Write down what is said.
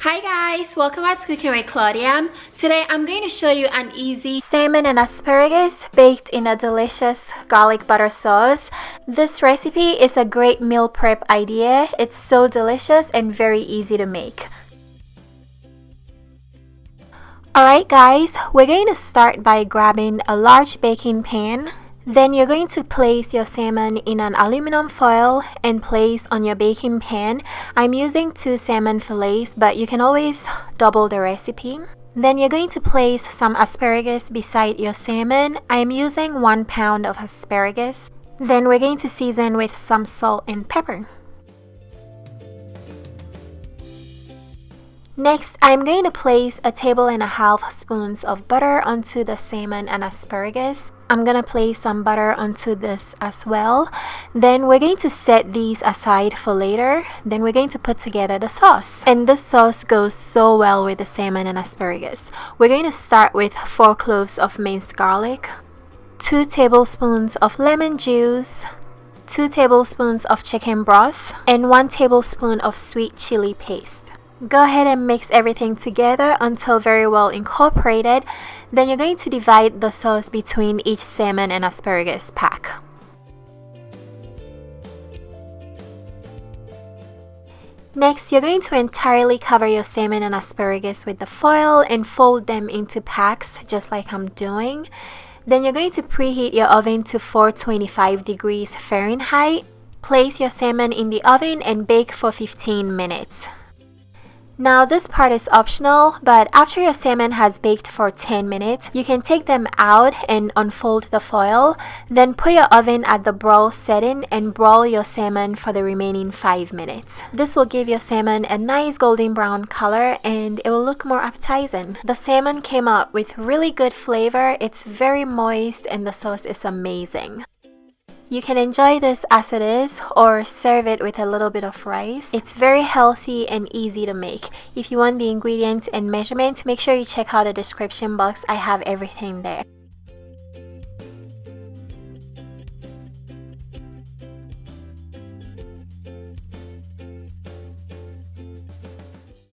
Hi guys, welcome back to Cooking with Claudia. Today I'm going to show you an easy salmon and asparagus baked in a delicious garlic butter sauce. This recipe is a great meal prep idea. It's so delicious and very easy to make. Alright guys, we're going to start by grabbing a large baking pan. Then you're going to place your salmon in an aluminum foil and place on your baking pan. I'm using 2 salmon fillets, but you can always double the recipe. Then you're going to place some asparagus beside your salmon. I'm using 1 pound of asparagus. Then we're going to season with some salt and pepper. Next, I'm going to place 1.5 tablespoons of butter onto the salmon and asparagus. I'm going to place some butter onto this as well. Then we're going to set these aside for later. Then we're going to put together the sauce. And this sauce goes so well with the salmon and asparagus. We're going to start with 4 cloves of minced garlic, 2 tablespoons of lemon juice, 2 tablespoons of chicken broth, and 1 tablespoon of sweet chili paste. Go ahead and mix everything together until very well incorporated. Then you're going to divide the sauce between each salmon and asparagus pack. Next, you're going to entirely cover your salmon and asparagus with the foil and fold them into packs just like I'm doing. Then you're going to preheat your oven to 425 degrees Fahrenheit. Place your salmon in the oven and bake for 15 minutes. Now this part is optional, but after your salmon has baked for 10 minutes, you can take them out and unfold the foil. Then put your oven at the broil setting and broil your salmon for the remaining 5 minutes. This will give your salmon a nice golden brown color and it will look more appetizing. The salmon came out with really good flavor. It's very moist and the sauce is amazing. You can enjoy this as it is or serve it with a little bit of rice. It's very healthy and easy to make. If you want the ingredients and measurements, make sure you check out the description box. I have everything there.